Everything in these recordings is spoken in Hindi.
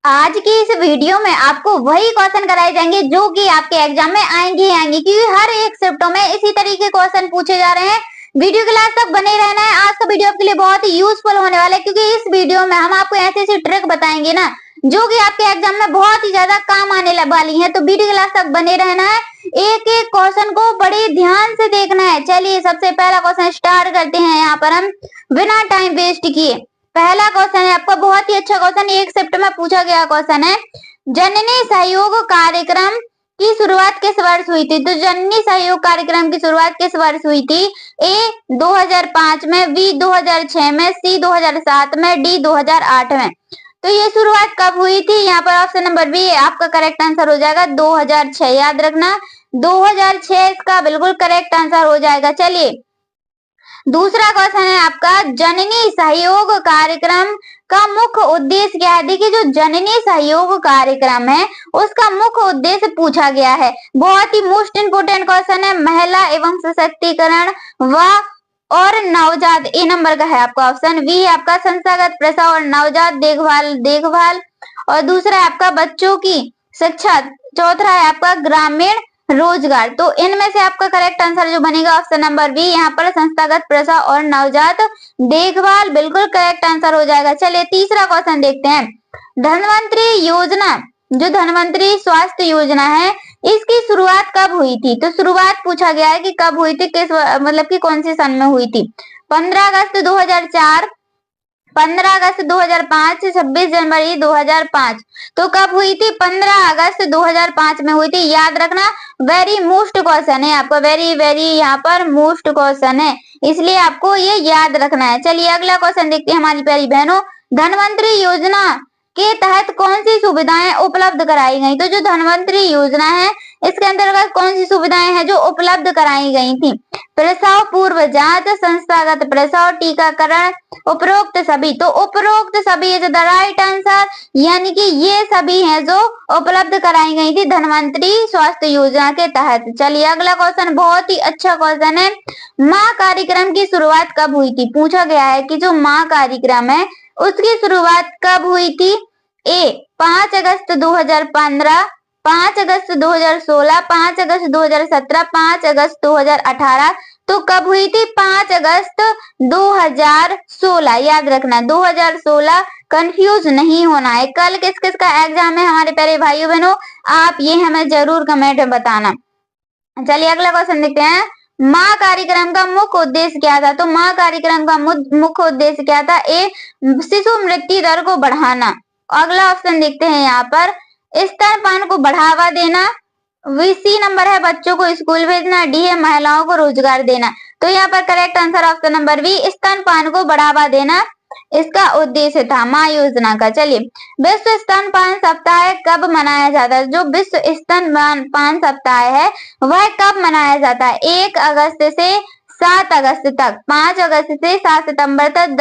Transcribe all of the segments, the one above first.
आज की इस वीडियो में आपको वही क्वेश्चन कराए जाएंगे जो कि आपके एग्जाम में आएंगे ही आएंगे, क्योंकि हर एक शिफ्टों में इसी तरीके क्वेश्चन पूछे जा रहे हैं। वीडियो के लास्ट तक बने रहना है। आज का वीडियो आपके लिए बहुत ही यूजफुल होने वाला है, क्योंकि इस वीडियो में हम आपको ऐसी ऐसी ट्रिक बताएंगे ना जो कि आपके एग्जाम में बहुत ही ज्यादा काम आने वाली है। तो वीडियो के लास्ट तक बने रहना है, एक एक क्वेश्चन को बड़े ध्यान से देखना है। चलिए सबसे पहला क्वेश्चन स्टार्ट करते हैं। यहाँ पर हम बिना टाइम वेस्ट किए पहला क्वेश्चन है आपका, बहुत ही अच्छा क्वेश्चन, एक शिफ्ट में पूछा गया क्वेश्चन है। जननी सहयोग कार्यक्रम की शुरुआत किस वर्ष हुई थी? तो जननी सहयोग कार्यक्रम की शुरुआत किस वर्ष हुई थी? ए 2005 में, बी 2006 में, सी 2007 में, डी 2008 में। तो ये शुरुआत कब हुई थी? यहाँ पर ऑप्शन नंबर बी आपका करेक्ट आंसर हो जाएगा 2006। याद रखना 2006 इसका बिल्कुल करेक्ट आंसर हो जाएगा। चलिए दूसरा क्वेश्चन है आपका, जननी सहयोग कार्यक्रम का मुख्य उद्देश्य क्या है? देखिए जो जननी सहयोग कार्यक्रम है उसका मुख्य उद्देश्य पूछा गया है। बहुत ही मोस्ट इंपोर्टेंट क्वेश्चन है। महिला एवं सशक्तिकरण व और नवजात, ए नंबर का है आपका ऑप्शन। बी है आपका संस्थागत प्रसव और नवजात देखभाल और दूसरा है आपका बच्चों की शिक्षा, चौथा है आपका ग्रामीण रोजगार। तो इनमें से आपका करेक्ट आंसर जो बनेगा ऑप्शन नंबर बी, यहाँ पर संस्थागत प्रसव और नवजात देखभाल बिल्कुल करेक्ट आंसर हो जाएगा। चलिए तीसरा क्वेश्चन देखते हैं। धनवंतरी योजना, जो धनवंतरी स्वास्थ्य योजना है, इसकी शुरुआत कब हुई थी? तो शुरुआत पूछा गया है कि कब हुई थी, किस मतलब कि कौन से सन में हुई थी? 15 अगस्त 2004, 15 अगस्त 2005, 26 जनवरी 2005। तो कब हुई थी? 15 अगस्त 2005 में हुई थी। याद रखना वेरी मोस्ट क्वेश्चन है आपका, वेरी यहाँ पर मोस्ट क्वेश्चन है, इसलिए आपको ये याद रखना है। चलिए अगला क्वेश्चन देखते हैं हमारी प्यारी बहनों। धनवंतरी योजना के तहत कौन सी सुविधाएं उपलब्ध कराई गई? तो जो धनवंतरी योजना है इसके अंतर्गत कौन सी सुविधाएं हैं जो उपलब्ध कराई गई थी? प्रसव पूर्व जांच, संस्थागत प्रसव, टीकाकरण, उपरोक्त सभी। तो उपरोक्त सभी इज द राइट आंसर, यानी कि ये सभी हैं जो उपलब्ध कराई गई थी धनवंतरी स्वास्थ्य योजना के तहत। चलिए अगला क्वेश्चन बहुत ही अच्छा क्वेश्चन है। माँ कार्यक्रम की शुरुआत कब हुई थी? पूछा गया है कि जो माँ कार्यक्रम है उसकी शुरुआत कब हुई थी? ए 5 अगस्त 2015, 5 अगस्त 2016, 5 अगस्त 2017, 5 अगस्त 2018। तो कब हुई थी? 5 अगस्त 2016। याद रखना 2016, कंफ्यूज नहीं होना है। कल किस किस का एग्जाम है हमारे प्यारे भाइयों बहनों, आप ये हमें जरूर कमेंट में बताना। चलिए अगला क्वेश्चन देखते हैं। माँ कार्यक्रम का मुख्य उद्देश्य क्या था? तो माँ कार्यक्रम का मुख्य उद्देश्य क्या था? ए शिशु मृत्यु दर को बढ़ाना। अगला ऑप्शन देखते हैं यहाँ पर, स्तनपान को बढ़ावा देना। सी नंबर है बच्चों को स्कूल भेजना। डी है महिलाओं को रोजगार देना। तो यहाँ पर correct answer option number B, स्तनपान को बढ़ावा देना इसका उद्देश्य था माँ योजना का। चलिए विश्व स्तनपान सप्ताह कब मनाया जाता है? जो विश्व स्तनपान सप्ताह है वह कब मनाया जाता है? 1 अगस्त से 7 अगस्त तक, 5 अगस्त से 7 सितंबर तक,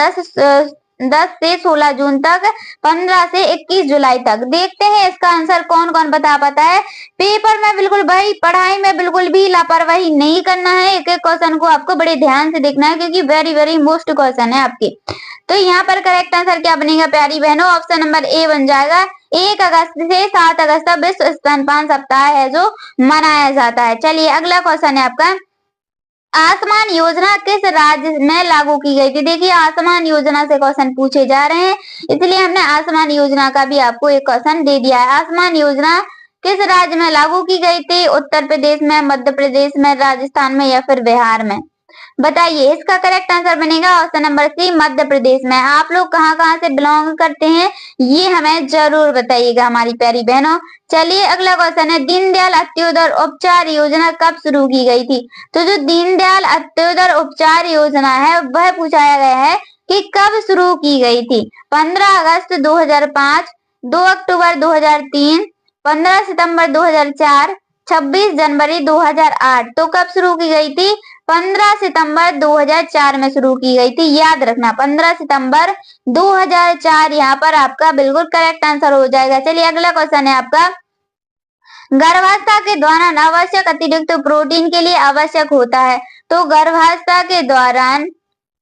10 से 16 जून तक, 15 से 21 जुलाई तक। देखते हैं इसका आंसर कौन कौन बता पाता है। पेपर में बिल्कुल भाई पढ़ाई में बिल्कुल भी लापरवाही नहीं करना है। एक एक क्वेश्चन को आपको बड़े ध्यान से देखना है, क्योंकि वेरी मोस्ट क्वेश्चन है आपके। तो यहाँ पर करेक्ट आंसर क्या बनेगा प्यारी बहनों? ऑप्शन नंबर ए बन जाएगा। 1 अगस्त से 7 अगस्त तक विश्व स्तनपान सप्ताह है जो मनाया जाता है। चलिए अगला क्वेश्चन है आपका, आसमान योजना किस राज्य में लागू की गई थी? देखिए आसमान योजना से क्वेश्चन पूछे जा रहे हैं, इसलिए हमने आसमान योजना का भी आपको एक क्वेश्चन दे दिया है। आसमान योजना किस राज्य में लागू की गई थी? उत्तर प्रदेश में, मध्य प्रदेश में, राजस्थान में या फिर बिहार में? बताइए इसका करेक्ट आंसर बनेगा ऑप्शन नंबर सी, मध्य प्रदेश में। आप लोग कहाँ कहाँ से बिलोंग करते हैं ये हमें जरूर बताइएगा हमारी प्यारी बहनों। चलिए अगला क्वेश्चन है, दीनदयाल अंत्योदय उपचार योजना कब शुरू की गई थी? तो जो दीनदयाल अंत्योदय उपचार योजना है वह पूछाया गया है कि कब शुरू की गई थी? 15 अगस्त 2005, 2 अक्टूबर 2003, 15 सितंबर 2004, 26 जनवरी 2008। तो कब शुरू की गई थी? 15 सितंबर 2004 में शुरू की गई थी। याद रखना 15 सितंबर 2004 यहाँ पर आपका बिल्कुल करेक्ट आंसर हो जाएगा। चलिए अगला क्वेश्चन है आपका, गर्भावस्था के दौरान आवश्यक अतिरिक्त प्रोटीन के लिए आवश्यक होता है। तो गर्भावस्था के दौरान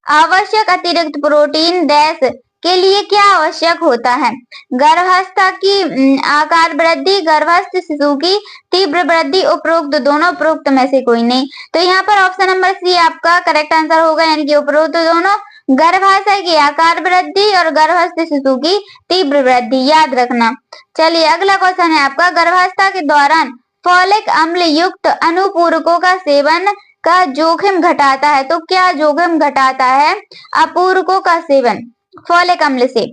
आवश्यक अतिरिक्त प्रोटीन डैश के लिए क्या आवश्यक होता है? गर्भावस्था की आकार वृद्धि, गर्भस्थ शिशु की तीव्र वृद्धि, उपरोक्त दोनों, उपरोक्त में से कोई नहीं। तो यहाँ पर ऑप्शन नंबर सी आपका करेक्ट आंसर होगा, यानी कि उपरोक्त दोनों। गर्भाशय की आकार वृद्धि और गर्भस्थ शिशु की तीव्र वृद्धि, याद रखना। चलिए अगला क्वेश्चन है आपका, गर्भावस्था के दौरान फोलिक अम्ल युक्त अनुपूरकों का सेवन का जोखिम घटाता है। तो क्या जोखिम घटाता है अपूरकों का सेवन फोलिक अम्ल से?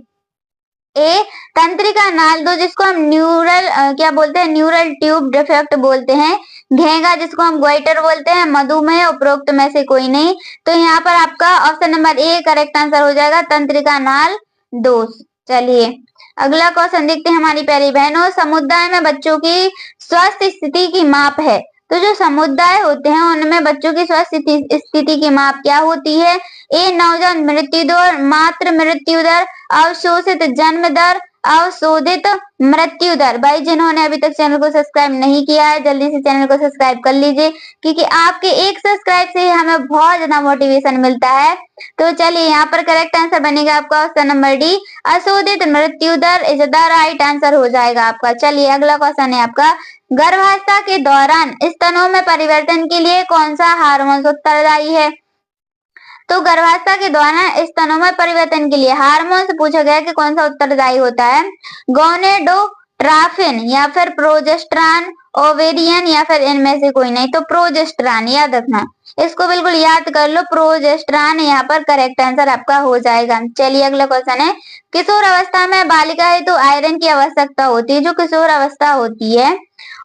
ए तंत्रिका नाल, दो जिसको हम न्यूरल क्या बोलते हैं, न्यूरल ट्यूब डिफेक्ट बोलते हैं, घेंगा जिसको हम गोइटर बोलते हैं, मधुमेह, उपरोक्त में से कोई नहीं। तो यहाँ पर आपका option number A correct answer हो जाएगा, तंत्रिका नाल दोष। चलिए अगला क्वेश्चन देखते हैं हमारी प्यारी बहनों, समुदाय में बच्चों की स्वास्थ्य स्थिति की माप है। तो जो समुदाय होते हैं उनमें बच्चों की स्वास्थ्य स्थिति की माप क्या होती है? ए नवजात मृत्यु दर, मातृ मृत्यु दर, अवशोषित जन्म दर, अवशोधित मृत्यु दर। भाई जिन्होंने अभी तक चैनल को सब्सक्राइब नहीं किया है जल्दी से चैनल को सब्सक्राइब कर लीजिए, क्योंकि आपके एक सब्सक्राइब से हमें बहुत ज्यादा मोटिवेशन मिलता है। तो चलिए यहाँ पर करेक्ट आंसर बनेगा आपका ऑप्शन नंबर डी, अशोधित मृत्यु दर इज द राइट आंसर हो जाएगा आपका। चलिए अगला क्वेश्चन है आपका, गर्भावस्था के दौरान स्तनों में परिवर्तन के लिए कौन सा हार्मोन उत्तरदायी है? तो गर्भावस्था के दौरान स्तनों में परिवर्तन के लिए हार्मोन से पूछा गया कि कौन सा उत्तरदायी होता है? गोनेडोट्राफिन या फिर प्रोजेस्टेरॉन, ओवेरियन या फिर इनमें से कोई नहीं। तो प्रोजेस्टेरॉन, याद रखना, इसको बिल्कुल याद कर लो, प्रोजेस्टेरॉन यहाँ पर करेक्ट आंसर आपका हो जाएगा। चलिए अगला क्वेश्चन है, किशोर अवस्था में बालिका हेतु आयरन की आवश्यकता होती है। जो किशोर अवस्था होती है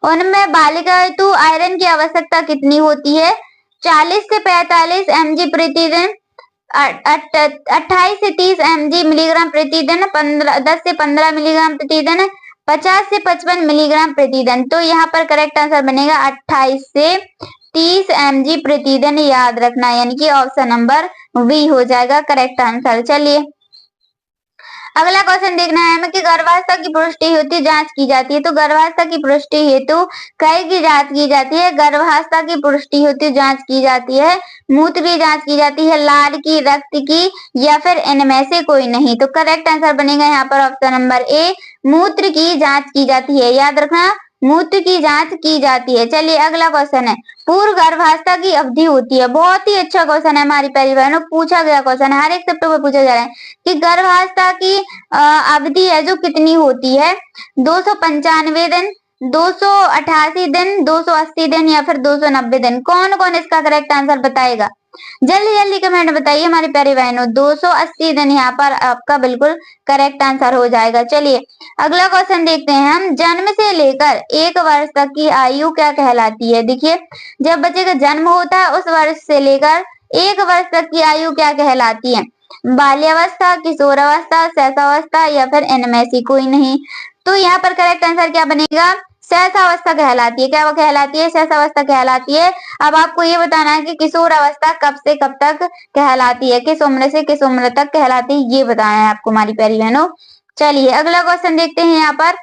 उनमें बालिका हेतु आयरन की आवश्यकता कितनी होती है? 40 से 45 mg प्रतिदिन, 28 से 30 mg मिलीग्राम प्रतिदिन, 10 से 15 मिलीग्राम प्रतिदिन, 50 से 55 मिलीग्राम प्रतिदिन। तो यहाँ पर करेक्ट आंसर बनेगा 28 से 30 mg प्रतिदिन, याद रखना, यानी कि ऑप्शन नंबर बी हो जाएगा करेक्ट आंसर। चलिए अगला क्वेश्चन देखना है हमें कि गर्भावस्था की पुष्टि हेतु जांच की जाती है। तो गर्भावस्था की पुष्टि हेतु कई की जांच की जाती है? गर्भावस्था की पुष्टि हेतु जांच की जाती है मूत्र की जांच की जाती है, लार की, रक्त की, या फिर इनमें से कोई नहीं। तो करेक्ट आंसर बनेगा यहाँ पर ऑप्शन नंबर ए, मूत्र की जांच की जाती है, याद रखना, मूत्र की जांच की जाती है। चलिए अगला क्वेश्चन है, पूर्व गर्भावस्था की अवधि होती है। बहुत ही अच्छा क्वेश्चन है हमारी प्यारी बहनों, पूछा गया क्वेश्चन है, हर एक चैप्टर में पूछा जा रहा है कि गर्भावस्था की अवधि है जो कितनी होती है? 295 दिन, 288 दिन, 280 दिन या फिर 290 दिन। कौन कौन इसका करेक्ट आंसर बताएगा? जल्दी जल्दी कमेंट बताइए हमारी प्यारी बहनों। 280 दिन यहाँ पर आपका बिल्कुल करेक्ट आंसर हो जाएगा। चलिए अगला क्वेश्चन देखते हैं हम, जन्म से लेकर 1 वर्ष तक की आयु क्या कहलाती है? देखिए जब बच्चे का जन्म होता है उस वर्ष से लेकर 1 वर्ष तक की आयु क्या कहलाती है? बाल्यावस्था, किशोरावस्था, शैशवावस्था या फिर इनमें से कोई नहीं। तो यहाँ पर करेक्ट आंसर क्या बनेगा? शैशवावस्था कहलाती है। क्या वो कहलाती है? शैशवावस्था कहलाती है। अब आपको ये बताना है कि किशोर अवस्था कब से कब तक कहलाती है, किस उम्र से किस उम्र तक कहलाती है, ये बताना है आपको हमारी प्यारी बहनों। चलिए अगला क्वेश्चन देखते हैं यहाँ पर,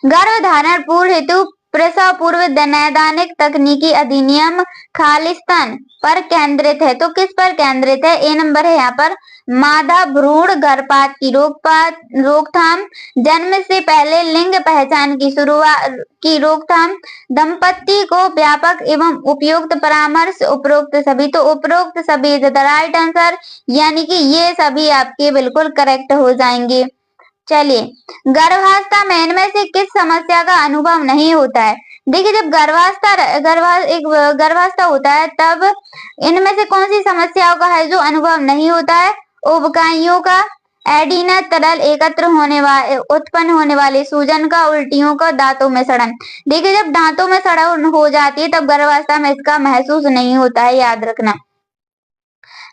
गर्भधारण पूर्व हेतु प्रसव पूर्व नैदानिक तकनीकी अधिनियम खालिस्तान पर केंद्रित है। तो किस पर केंद्रित है? ए नंबर है यहाँ पर, मादा भ्रूण गर्भपात की रोकथाम, जन्म से पहले लिंग पहचान की शुरुआत की रोकथाम, दंपति को व्यापक एवं उपयुक्त परामर्श, उपरोक्त सभी। तो उपरोक्त सभी इज द राइट आंसर, यानी कि ये सभी आपके बिल्कुल करेक्ट हो जाएंगे। चलिए गर्भावस्था में इनमें से किस समस्या का अनुभव नहीं होता है? देखिए जब गर्भावस्था होता है तब इनमें से कौन सी समस्याओं का है जो अनुभव नहीं होता है? उबकाइयों का, एडीना तरल एकत्र होने वाले उत्पन्न होने वाले सूजन का, उल्टियों का, दांतों में सड़न। देखिए जब दांतों में सड़न हो जाती है तब गर्भावस्था में इसका महसूस नहीं होता है, याद रखना।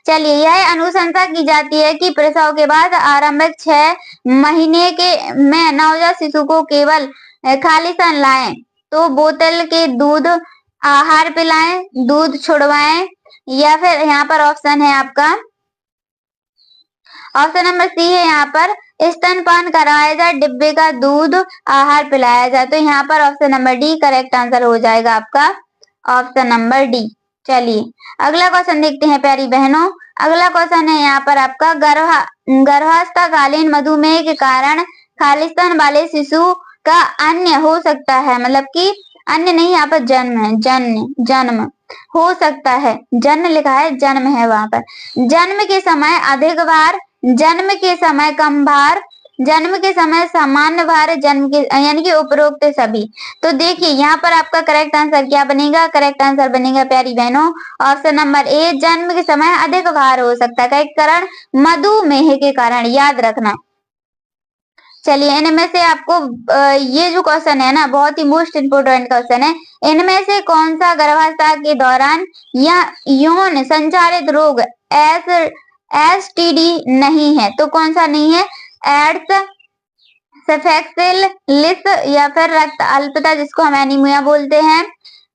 चलिए यह अनुशंसा की जाती है कि प्रसव के बाद आरंभिक 6 महीने के में नवजात शिशु को केवल खाली स्तन लाएं। तो बोतल के दूध आहार पिलाएं, दूध छुड़वाएं, या फिर यहाँ पर ऑप्शन है आपका ऑप्शन नंबर सी है यहाँ पर, स्तनपान कराया जाए, डिब्बे का दूध आहार पिलाया जाए। तो यहाँ पर option number D correct answer हो जाएगा आपका, ऑप्शन नंबर डी। चलिए अगला क्वेश्चन देखते हैं प्यारी बहनों। अगला क्वेश्चन है यहाँ पर आपका, गर्भावस्थाकालीन मधुमेह के कारण खालिस्तान वाले शिशु का अन्य हो सकता है, मतलब कि अन्य नहीं, यहाँ पर जन्म है, जन्म हो सकता है, जन्म लिखा है, जन्म है वहां पर। जन्म के समय अधिक भार, जन्म के समय कम भार, जन्म के समय सामान्य भार, जन्म के यानी कि उपरोक्त सभी। तो देखिए यहाँ पर आपका करेक्ट आंसर क्या बनेगा? करेक्ट आंसर बनेगा प्यारी बहनों ऑप्शन नंबर ए, जन्म के समय अधिक भार हो सकता है, कारण मधुमेह के कारण, याद रखना। चलिए इनमें से आपको ये जो क्वेश्चन है ना बहुत ही मोस्ट इम्पोर्टेंट क्वेश्चन है, इनमें से कौन सा गर्भावस्था के दौरान या यौन संचारित रोग एसटीडी नहीं है? तो कौन सा नहीं है? एड्स, सिफिलिस या फिर रक्त अल्पता जिसको हम एनीमिया बोलते हैं,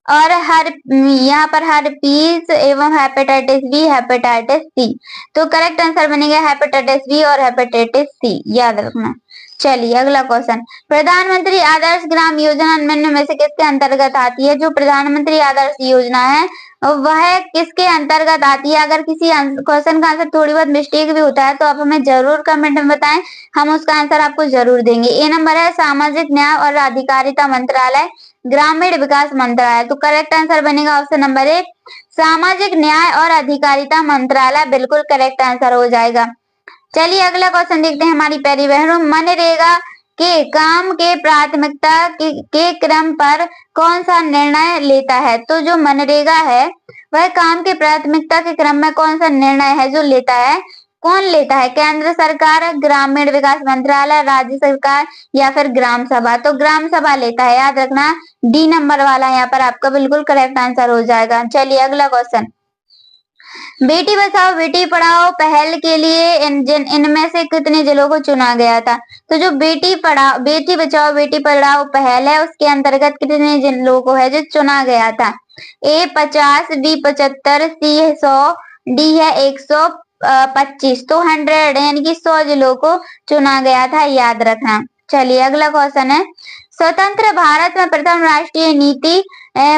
और यहाँ पर हर्पीस एवं हेपेटाइटिस बी, हेपेटाइटिस सी। तो करेक्ट आंसर बनेगा हेपेटाइटिस बी और हेपेटाइटिस सी, याद रखना। चलिए अगला क्वेश्चन, प्रधानमंत्री आदर्श ग्राम योजना निम्न में से किसके अंतर्गत आती है? जो प्रधानमंत्री आदर्श योजना है वह किसके अंतर्गत आती है? अगर किसी क्वेश्चन का आंसर थोड़ी बहुत मिस्टेक भी होता है तो आप हमें जरूर कमेंट में बताएं, हम उसका आंसर आपको जरूर देंगे। ए नंबर है सामाजिक न्याय और अधिकारिता मंत्रालय, ग्रामीण विकास मंत्रालय। तो करेक्ट आंसर बनेगा ऑप्शन नंबर ए, सामाजिक न्याय और अधिकारिता मंत्रालय, बिल्कुल करेक्ट आंसर हो जाएगा। चलिए अगला क्वेश्चन देखते हैं हमारी प्यारी बहनों, मनरेगा के काम के प्राथमिकता के क्रम पर कौन सा निर्णय लेता है? तो जो मनरेगा है वह काम के प्राथमिकता के क्रम में कौन सा निर्णय है जो लेता है? कौन लेता है? केंद्र सरकार, ग्रामीण विकास मंत्रालय, राज्य सरकार या फिर ग्राम सभा? तो ग्राम सभा लेता है, याद रखना। डी नंबर वाला यहाँ पर आपका बिल्कुल करेक्ट आंसर हो जाएगा। चलिए अगला क्वेश्चन, बेटी बचाओ बेटी पढ़ाओ पहल के लिए इनमें से कितने जिलों को चुना गया था? तो जो बेटी बचाओ बेटी पढ़ाओ पहल है उसके अंतर्गत कितने जिलों को है जो चुना गया था? ए 50, बी 75, सी है 100, डी है 125। तो 100 यानी कि 100 जिलों को चुना गया था, याद रखना। चलिए अगला क्वेश्चन है, स्वतंत्र भारत में प्रथम राष्ट्रीय नीति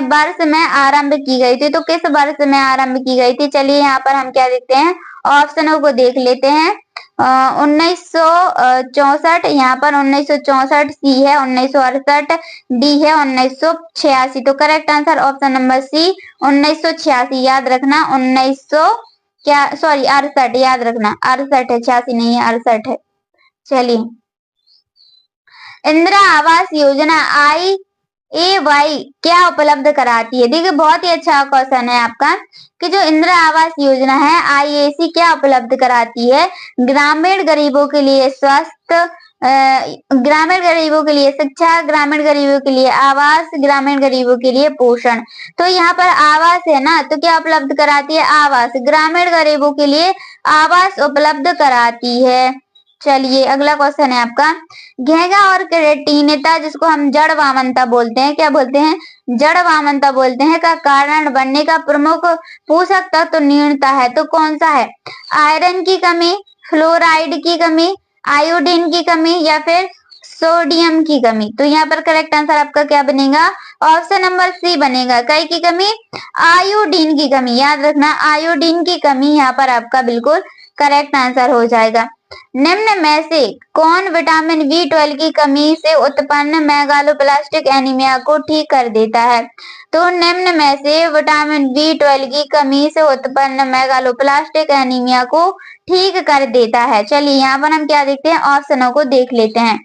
वर्ष में आरंभ की गई थी? तो किस वर्ष में आरंभ की गई थी? चलिए यहाँ पर हम क्या देखते हैं, ऑप्शनों को देख लेते हैं। 1964, यहाँ पर 1964, सी है 1968, डी है 1986। तो correct answer option number C 1986, याद रखना। 68, याद रखना, 68 है, 86 नहीं है, 68 है। चलिए इंदिरा आवास योजना IAY क्या उपलब्ध कराती है? देखिए बहुत ही अच्छा क्वेश्चन है आपका कि जो इंदिरा आवास योजना है IAC क्या उपलब्ध कराती है? ग्रामीण गरीबों के लिए स्वास्थ्य, ग्रामीण गरीबों के लिए शिक्षा, ग्रामीण गरीबों के लिए आवास, ग्रामीण गरीबों के लिए पोषण। तो यहाँ पर आवास है ना, तो क्या उपलब्ध कराती है? आवास, ग्रामीण गरीबों के लिए आवास उपलब्ध कराती है। चलिए अगला क्वेश्चन है आपका, घेंघा और केराटिनता जिसको हम जड़ वामनता बोलते हैं, क्या बोलते हैं? जड़ वामनता बोलते हैं, का कारण बनने का प्रमुख पोषक तत्व न्यूनता है। तो कौन सा है? आयरन की कमी, फ्लोराइड की कमी, आयोडीन की कमी या फिर सोडियम की कमी? तो यहाँ पर करेक्ट आंसर आपका क्या बनेगा? ऑप्शन नंबर सी बनेगा। कई की कमी? आयोडीन की कमी, याद रखना, आयोडीन की कमी यहाँ पर आपका बिल्कुल करेक्ट आंसर हो जाएगा। निम्न में से कौन विटामिन B12 की कमी से उत्पन्न मेगालोप्लास्टिक एनीमिया को ठीक कर देता है? तो निम्न में से विटामिन B12 की कमी से उत्पन्न मेगालोप्लास्टिक एनीमिया को ठीक कर देता है। चलिए यहाँ पर हम क्या देखते हैं, ऑप्शनों को देख लेते हैं।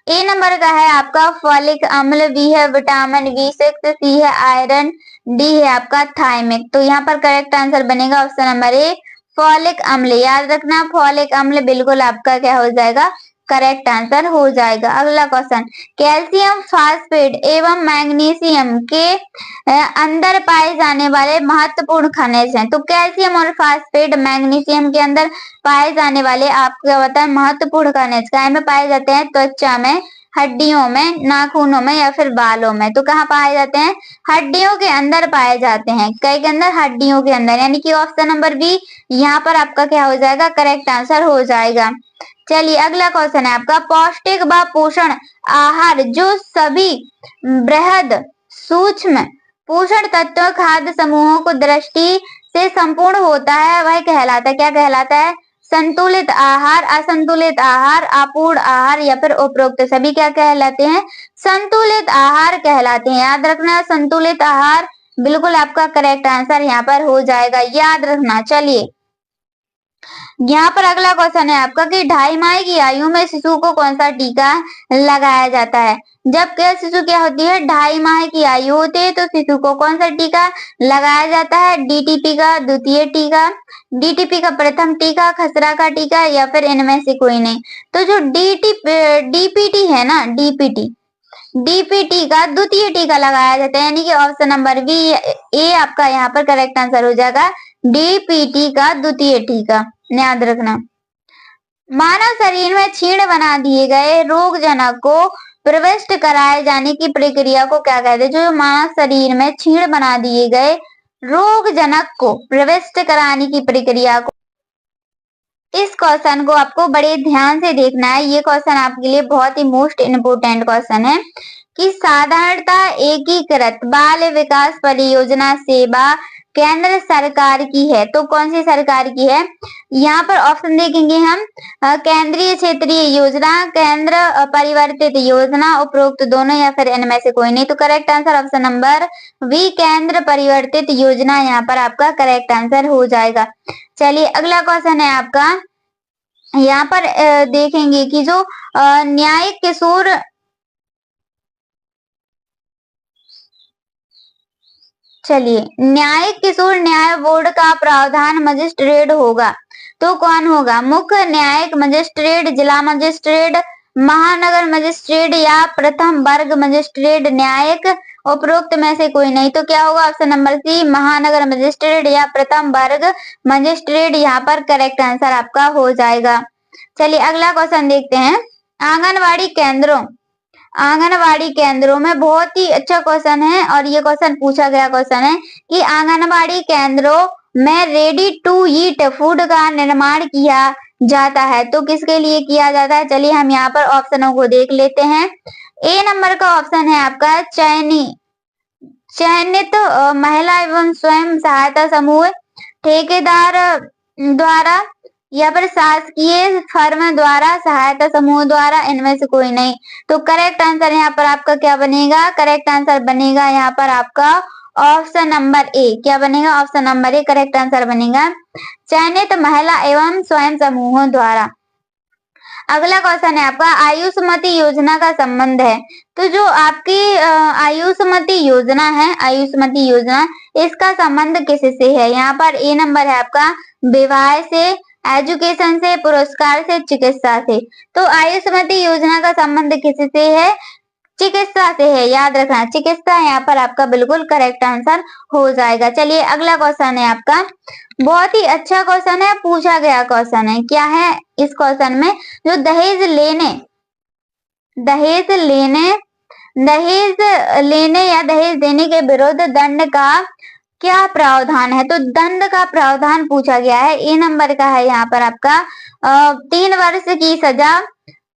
ए नंबर का है आपका फॉलिक अम्ल, बी है विटामिन B6, सी है आयरन, डी है आपका थायमिक। तो यहाँ पर करेक्ट आंसर बनेगा ऑप्शन नंबर ए, फॉलिक अम्ल, याद रखना, फॉलिक अम्ल बिल्कुल आपका क्या हो जाएगा? करेक्ट आंसर हो जाएगा। अगला क्वेश्चन, कैल्शियम फास्फेट एवं मैग्नीशियम के अंदर पाए जाने वाले महत्वपूर्ण खनिज हैं। तो कैल्शियम और फास्फेट मैग्नीशियम के अंदर पाए जाने वाले आपको क्या बताए महत्वपूर्ण खनिज क्या में पाए जाते हैं? त्वचा में, हड्डियों में, नाखूनों में या फिर बालों में? तो कहाँ पाए जाते हैं? हड्डियों के अंदर पाए जाते हैं। कई के अंदर? हड्डियों के अंदर, यानी कि ऑप्शन नंबर बी यहाँ पर आपका क्या हो जाएगा? करेक्ट आंसर हो जाएगा। चलिए अगला क्वेश्चन है आपका, पौष्टिक व पोषण आहार जो सभी बृहद सूक्ष्म पोषण तत्व खाद्य समूहों को दृष्टि से संपूर्ण होता है वह कहलाता है, क्या कहलाता है? संतुलित आहार, असंतुलित आहार, अपूर्ण आहार या फिर उपरोक्त सभी क्या कहलाते हैं? संतुलित आहार कहलाते हैं। याद रखना, संतुलित आहार बिल्कुल आपका करेक्ट आंसर यहाँ पर हो जाएगा, याद रखना। चलिए यहाँ पर अगला क्वेश्चन है आपका कि 2.5 माह की आयु में शिशु को कौन सा टीका लगाया जाता है? जब क्या शिशु क्या होती है, 2.5 माह की आयु होती है, तो शिशु को कौन सा टीका लगाया जाता है? डीटीपी का द्वितीय टीका, डीटीपी का प्रथम टीका, खसरा का टीका या फिर इनमें से कोई नहीं। तो जो डीपीटी है ना, डीपीटी का द्वितीय टीका लगाया जाता है, यानी कि ऑप्शन नंबर बी ए आपका यहाँ पर करेक्ट आंसर हो जाएगा, डीपीटी का द्वितीय टीका। याद रखना, मानव शरीर में छीण बना दिए गए रोगजनक को प्रविष्ट कराए जाने की प्रक्रिया को क्या कहते हैं? जो मानव शरीर में छीण बना दिए गए रोगजनक को प्रविष्ट कराने की प्रक्रिया को, इस क्वेश्चन को आपको बड़े ध्यान से देखना है। ये क्वेश्चन आपके लिए बहुत ही मोस्ट इम्पोर्टेंट क्वेश्चन है कि साधारणतः एकीकृत बाल विकास परियोजना सेवा केंद्र सरकार की है, तो कौन सी सरकार की है? यहाँ पर ऑप्शन देखेंगे हम, केंद्रीय क्षेत्रीय योजना, केंद्र परिवर्तित योजना, उपरोक्त दोनों या फिर इनमें से कोई नहीं। तो correct answer option number B केंद्र परिवर्तित योजना यहाँ पर आपका करेक्ट आंसर हो जाएगा। चलिए अगला क्वेश्चन है आपका, यहाँ पर देखेंगे कि जो न्यायिक किशोर न्यायिक किशोर न्याय बोर्ड का प्रावधान मजिस्ट्रेट होगा, तो कौन होगा? मुख्य न्यायिक मजिस्ट्रेट, जिला मजिस्ट्रेट, महानगर मजिस्ट्रेट या प्रथम वर्ग मजिस्ट्रेट न्यायिक, उपरोक्त में से कोई नहीं। तो क्या होगा? ऑप्शन नंबर सी महानगर मजिस्ट्रेट या प्रथम वर्ग मजिस्ट्रेट यहाँ पर करेक्ट आंसर आपका हो जाएगा। चलिए अगला क्वेश्चन देखते हैं। आंगनवाड़ी केंद्रों में बहुत ही अच्छा क्वेश्चन है और ये क्वेश्चन पूछा गया क्वेश्चन है कि आंगनवाड़ी केंद्रों में रेडी टू ईट फूड का निर्माण किया जाता है, तो किसके लिए किया जाता है? चलिए हम यहाँ पर ऑप्शनों को देख लेते हैं। ए नंबर का ऑप्शन है आपका चयनित महिला एवं स्वयं सहायता समूह, ठेकेदार द्वारा या फिर शासकीय फर्म द्वारा, सहायता समूह द्वारा, इनमें से कोई नहीं। तो करेक्ट आंसर यहाँ पर आपका क्या बनेगा? करेक्ट आंसर बनेगा यहाँ पर आपका ऑप्शन नंबर ए। क्या बनेगा? Option number A correct answer बनेगा, चयनित महिला एवं स्वयं समूहों द्वारा। अगला क्वेश्चन है आपका, आयुष्मती योजना का संबंध है, तो जो आपकी आयुष्मती योजना है, आयुष्मती योजना, इसका संबंध किससे है? यहाँ पर ए नंबर है आपका विवाह से, एजुकेशन से, पुरस्कार से, चिकित्सा से। तो आयुष्मती योजना का संबंध किससे है? चिकित्सा से है, याद रखना, चिकित्सा यहाँ पर आपका बिल्कुल करेक्ट आंसर हो जाएगा। चलिए अगला क्वेश्चन है आपका, बहुत ही अच्छा क्वेश्चन है, पूछा गया क्वेश्चन है। क्या है इस क्वेश्चन में? जो दहेज लेने या दहेज देने के विरुद्ध दंड का क्या प्रावधान है? तो दंड का प्रावधान पूछा गया है। ए नंबर का है यहाँ पर आपका 3 वर्ष की सजा,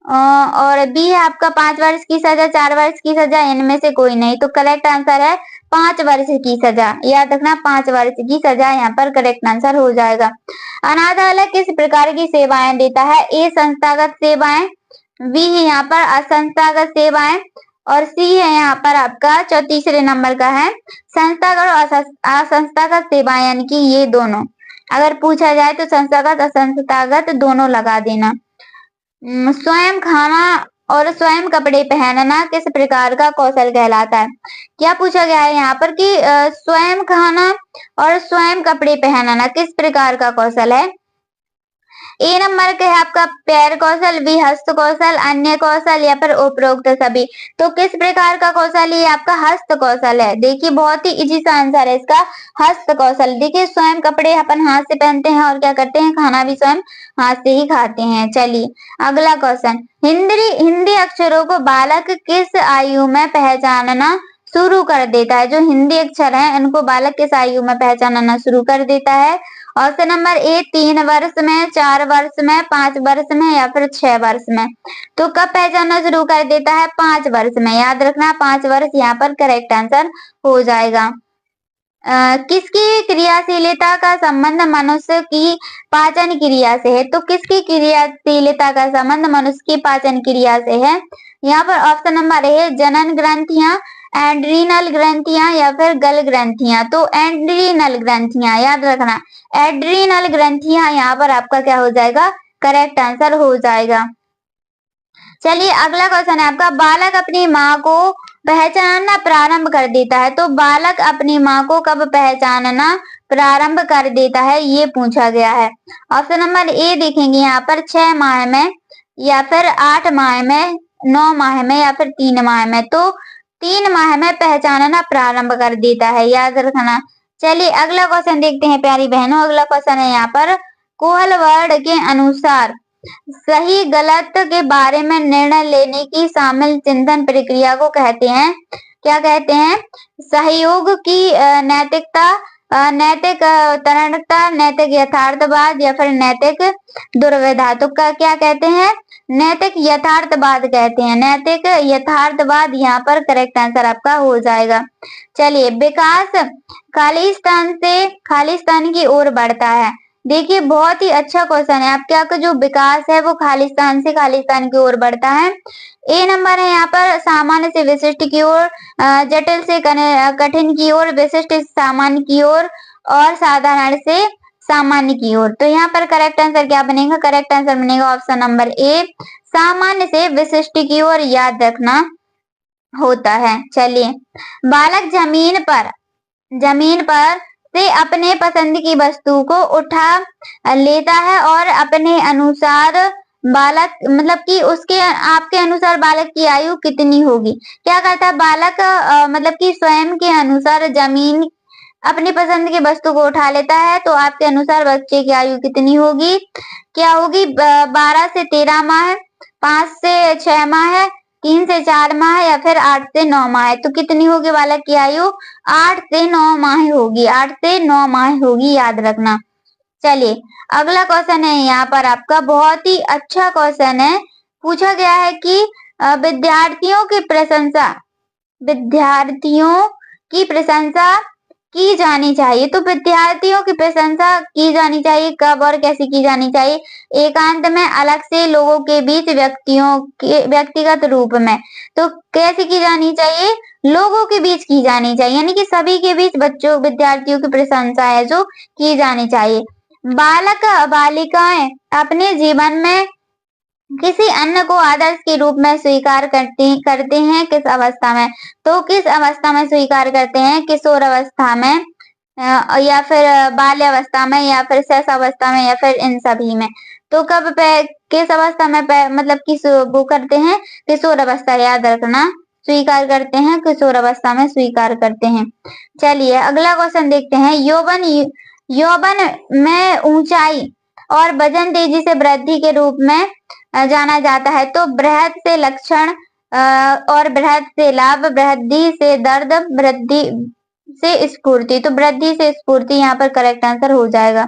और बी है आपका 5 वर्ष की सजा, 4 वर्ष की सजा, इनमें से कोई नहीं। तो करेक्ट आंसर है 5 वर्ष की सजा, याद रखना 5 वर्ष की सजा यहाँ पर करेक्ट आंसर हो जाएगा। अनाथालय किस प्रकार की सेवाएं देता है? ए संस्थागत सेवाएं, बी है यहाँ पर असंस्थागत सेवाएं, और सी है यहाँ पर आपका तीसरे नंबर का है संस्थागत और असंस्थागत सेवाएं, यानी कि ये दोनों अगर पूछा जाए तो संस्थागत असंस्थागत दोनों लगा देना। स्वयं खाना और स्वयं कपड़े पहनना किस प्रकार का कौशल कहलाता है? क्या पूछा गया है यहाँ पर कि स्वयं खाना और स्वयं कपड़े पहनना किस प्रकार का कौशल है? ए नंबर का है आपका पैर कौशल, बी हस्त कौशल, अन्य कौशल या फिर उपरोक्त सभी। तो किस प्रकार का कौशल? ये आपका हस्त कौशल है। देखिए बहुत ही इजी सा आंसर है इसका, हस्त कौशल। देखिए स्वयं कपड़े अपन हाथ से पहनते हैं और क्या करते हैं, खाना भी स्वयं हाथ से ही खाते हैं। चलिए अगला क्वेश्चन, हिंदी अक्षरों को बालक किस आयु में पहचानना शुरू कर देता है? जो हिंदी अक्षर है इनको बालक किस आयु में पहचानना शुरू कर देता है? ऑप्शन नंबर ए 3 वर्ष में, 4 वर्ष में, 5 वर्ष में या फिर 6 वर्ष में। तो कब पहचानना शुरू कर देता है? 5 वर्ष में, याद रखना 5 वर्ष यहाँ पर करेक्ट आंसर हो जाएगा। किसकी क्रियाशीलता का संबंध मनुष्य की पाचन क्रिया से है? तो किसकी क्रियाशीलता का संबंध मनुष्य की पाचन क्रिया से है? यहाँ पर ऑप्शन नंबर ए है जनन ग्रंथियां, एड्रीनल ग्रंथियां या फिर गल ग्रंथियां। तो एड्रीनल ग्रंथियां याद रखना, एड्रीनल ग्रंथियां यहाँ पर आपका क्या हो जाएगा? करेक्ट आंसर हो जाएगा। चलिए अगला क्वेश्चन है आपका, बालक अपनी माँ को पहचानना प्रारंभ कर देता है। तो बालक अपनी माँ को कब पहचानना प्रारंभ कर देता है, ये पूछा गया है। ऑप्शन नंबर ए देखेंगे यहाँ पर 6 माह में, या फिर 8 माह में, 9 माह में, या फिर 3 माह में। तो 3 माह में पहचानना प्रारंभ कर देता है, याद रखना। चलिए अगला क्वेश्चन देखते हैं प्यारी बहनों। अगला क्वेश्चन है यहाँ पर, कोहलवर्ड के अनुसार सही गलत के बारे में निर्णय लेने की शामिल चिंतन प्रक्रिया को कहते हैं, क्या कहते हैं? सहयोग की नैतिकता, नैतिक तरणता, नैतिक यथार्थवाद या फिर नैतिक दुर्विधा। तो क्या कहते हैं? नैतिक यथार्थवाद कहते हैं, नैतिक यथार्थवाद यहाँ पर करेक्ट आंसर आपका हो जाएगा। चलिए विकास खालिस्तान से खालिस्तान की ओर बढ़ता है। देखिए बहुत ही अच्छा क्वेश्चन है आपका, जो विकास है वो खालिस्तान से खालिस्तान की ओर बढ़ता है। ए नंबर है यहाँ पर सामान्य से विशिष्ट की ओर, जटिल से कठिन की ओर, विशिष्ट से सामान्य की ओर और साधारण से सामान्य की ओर। तो यहाँ पर करेक्ट आंसर क्या बनेगा? करेक्ट आंसर बनेगा ऑप्शन नंबर ए, सामान्य से विशिष्ट की ओर, याद रखना होता है। चलिए बालक जमीन पर से अपने पसंद की वस्तु को उठा लेता है और अपने अनुसार बालक मतलब कि उसके आपके अनुसार बालक की आयु कितनी होगी? क्या कहता है बालक मतलब कि स्वयं के अनुसार जमीन अपनी पसंद की वस्तु को उठा लेता है, तो आपके अनुसार बच्चे की आयु कितनी होगी? क्या होगी? 12 से 13 माह, 5 से 6 माह, 3 से 4 माह या फिर 8 से 9 माह। तो कितनी होगी बालक की आयु? 8 से 9 माह होगी, 8 से 9 माह होगी, याद रखना। चलिए अगला क्वेश्चन है यहाँ पर आपका, बहुत ही अच्छा क्वेश्चन है। पूछा गया है कि विद्यार्थियों की प्रशंसा की जानी चाहिए। तो विद्यार्थियों की प्रशंसा की जानी चाहिए कब और कैसे की जानी चाहिए? एकांत में, अलग से, लोगों के बीच, व्यक्तिगत रूप में। तो कैसे की जानी चाहिए? लोगों के बीच की जानी चाहिए, यानी कि सभी के बीच विद्यार्थियों की प्रशंसा है जो की जानी चाहिए। बालक बालिकाएं अपने जीवन में किसी अन्य को आदर्श के रूप में स्वीकार करते हैं किस अवस्था में? तो किस अवस्था में स्वीकार करते हैं? किशोर अवस्था में, या फिर बाल्यावस्था में, या फिर शैशवावस्था में, या फिर इन सभी में। तो किस अवस्था में मतलब कि वो करते हैं? किशोर अवस्था, याद रखना, स्वीकार करते हैं, किशोर अवस्था में स्वीकार करते हैं। चलिए अगला क्वेश्चन देखते हैं। यौवन में ऊंचाई और वजन तेजी से वृद्धि के रूप में जाना जाता है। तो बृहद से लक्षण और बृहद से लाभ, वृद्धि से दर्द, वृद्धि से स्फूर्ति। तो वृद्धि से स्फूर्ति यहाँ पर करेक्ट आंसर हो जाएगा।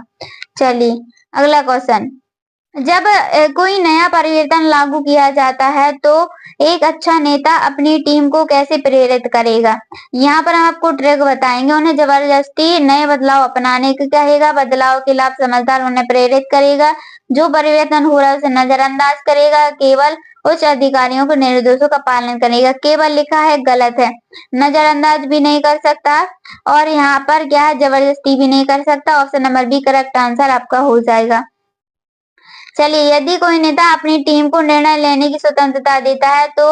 चलिए अगला क्वेश्चन, जब कोई नया परिवर्तन लागू किया जाता है तो एक अच्छा नेता अपनी टीम को कैसे प्रेरित करेगा? यहाँ पर हम आपको ट्रिक बताएंगे। उन्हें जबरदस्ती नए बदलाव अपनाने को कहेगा, बदलाव के लाभ समझदार उन्हें प्रेरित करेगा, जो परिवर्तन हो रहा है उसे नजरअंदाज करेगा, केवल उच्च अधिकारियों के निर्देशों का पालन करेगा। केवल लिखा है, गलत है, नजरअंदाज भी नहीं कर सकता और यहाँ पर क्या है, जबरदस्ती भी नहीं कर सकता। Option number B correct answer आपका हो जाएगा। चलिए यदि कोई नेता अपनी टीम को निर्णय लेने की स्वतंत्रता देता है तो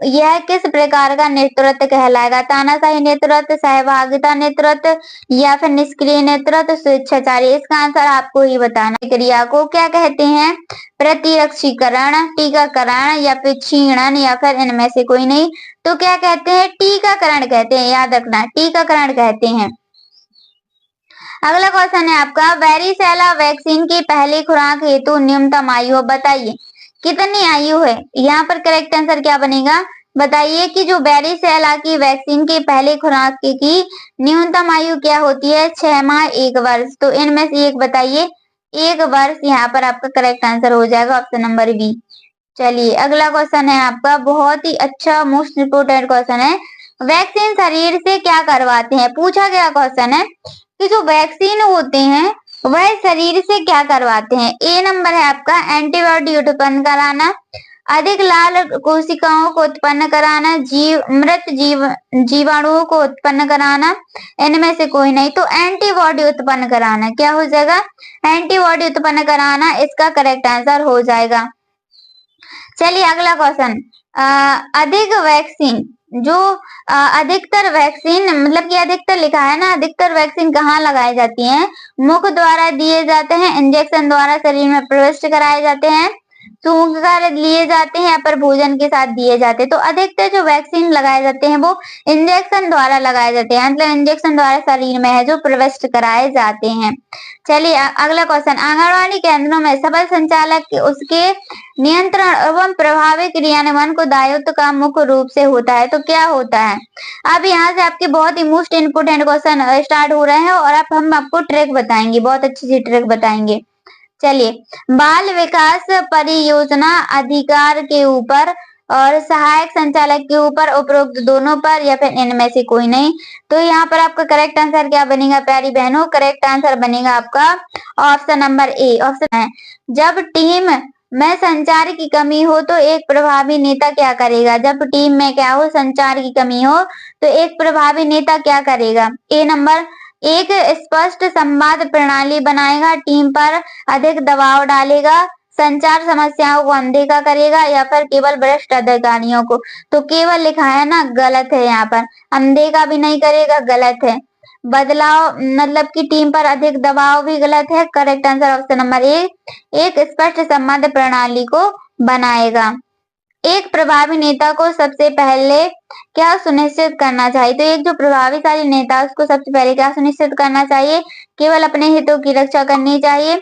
यह किस प्रकार का नेतृत्व कहलाएगा? तानाशाही नेतृत्व, सहभागिता नेतृत्व या फिर निष्क्रिय नेतृत्व, स्वेच्छाचारी? इसका आंसर आपको ही बताना। क्रिया को क्या कहते हैं? प्रतिरक्षीकरण, टीकाकरण या फिर क्षीणन या फिर इनमें से कोई नहीं। तो क्या कहते हैं? टीकाकरण कहते हैं, याद रखना, टीकाकरण कहते हैं। अगला क्वेश्चन है आपका, वेरिसेला वैक्सीन की पहली खुराक हेतु न्यूनतम आयु बताइए, कितनी आयु है? यहाँ पर करेक्ट आंसर क्या बनेगा? बताइए कि जो वेरिसेला की वैक्सीन की पहली खुराक की न्यूनतम आयु क्या होती है? 6 माह, 1 वर्ष। तो इनमें से एक बताइए, 1 वर्ष यहाँ पर आपका करेक्ट आंसर हो जाएगा, ऑप्शन नंबर बी। चलिए अगला क्वेश्चन है आपका, बहुत ही अच्छा मोस्ट इम्पोर्टेंट क्वेश्चन है। वैक्सीन शरीर से क्या करवाते हैं? पूछा गया क्वेश्चन है कि जो वैक्सीन होते हैं वह शरीर से क्या करवाते हैं। ए नंबर है आपका एंटीबॉडी उत्पन्न कराना, अधिक लाल कोशिकाओं को उत्पन्न कराना, मृत जीवाणुओं को उत्पन्न कराना, इनमें से कोई नहीं। तो एंटीबॉडी उत्पन्न कराना क्या हो जाएगा? एंटीबॉडी उत्पन्न कराना इसका करेक्ट आंसर हो जाएगा। चलिए अगला क्वेश्चन, अधिक वैक्सीन जो अधिकतर वैक्सीन मतलब कि अधिकतर लिखा है ना, अधिकतर वैक्सीन कहाँ लगाई जाती हैं? मुख द्वारा दिए जाते हैं, इंजेक्शन द्वारा शरीर में प्रविष्ट कराए जाते हैं, सूंघकर लिए जाते हैं या फिर भोजन के साथ दिए जाते हैं। तो अधिकतर जो वैक्सीन लगाए जाते हैं वो इंजेक्शन द्वारा लगाए जाते हैं, मतलब इंजेक्शन द्वारा शरीर में है जो प्रविष्ट कराए जाते हैं। चलिए अगला क्वेश्चन, आंगनबाड़ी केंद्रों में सफल संचालक उसके नियंत्रण एवं प्रभावी क्रियान्वयन को दायित्व का मुख्य रूप से होता है। तो क्या होता है? अब यहाँ से आपके बहुत ही मोस्ट इम्पोर्टेंट क्वेश्चन स्टार्ट हो रहे हैं और अब हम आपको ट्रिक बताएंगे, बहुत अच्छी सी ट्रिक बताएंगे। चलिए, बाल विकास परियोजना अधिकार के ऊपर और सहायक संचालक के ऊपर, उपरोक्त दोनों पर या फिर इनमें से कोई नहीं। तो यहाँ पर आपका करेक्ट आंसर क्या बनेगा प्यारी बहनों? करेक्ट आंसर बनेगा आपका ऑप्शन नंबर ए। ऑप्शन है, जब टीम में संचार की कमी हो तो एक प्रभावी नेता क्या करेगा? जब टीम में क्या हो, संचार की कमी हो तो एक प्रभावी नेता क्या करेगा? ए नंबर, एक स्पष्ट संवाद प्रणाली बनाएगा, टीम पर अधिक दबाव डालेगा, संचार समस्याओं को अनदेखा करेगा या फिर केवल वरिष्ठ अधिकारियों को। तो केवल लिखा है ना, गलत है, यहाँ पर अनदेखा भी नहीं करेगा, गलत है। बदलाव मतलब कि टीम पर अधिक दबाव भी गलत है। Correct answer option number A, एक स्पष्ट संवाद प्रणाली को बनाएगा। एक प्रभावी नेता को सबसे पहले क्या सुनिश्चित करना चाहिए? तो एक जो प्रभावशाली नेता उसको सबसे पहले क्या सुनिश्चित करना चाहिए? केवल अपने हितों की रक्षा करनी चाहिए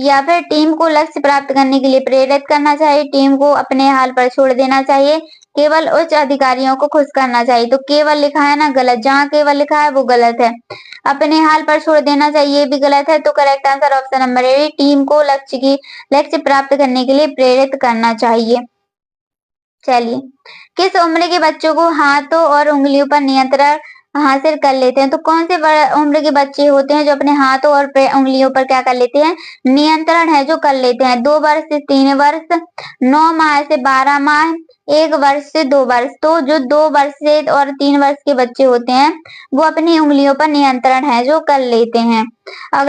या फिर टीम को लक्ष्य प्राप्त करने के लिए प्रेरित करना चाहिए, टीम को अपने हाल पर छोड़ देना चाहिए, केवल उच्च अधिकारियों को खुश करना चाहिए। तो केवल लिखा है ना, गलत, जहाँ केवल लिखा है वो गलत है। अपने हाल पर छोड़ देना चाहिए, ये भी गलत है। तो correct answer option number A, team को लक्ष्य प्राप्त करने के लिए प्रेरित करना चाहिए। चलिए, किस उम्र के बच्चों को हाथों और उंगलियों पर नियंत्रण हासिल कर लेते हैं? तो कौन से उम्र के बच्चे होते हैं जो अपने हाथों और उंगलियों पर क्या कर लेते हैं? नियंत्रण है जो कर लेते हैं। 2 वर्ष से 3 वर्ष, 9 माह से 12 माह, 1 वर्ष से 2 वर्ष। तो जो 2 वर्ष से और 3 वर्ष के बच्चे होते हैं वो अपनी उंगलियों पर नियंत्रण है जो कर लेते हैं। अगला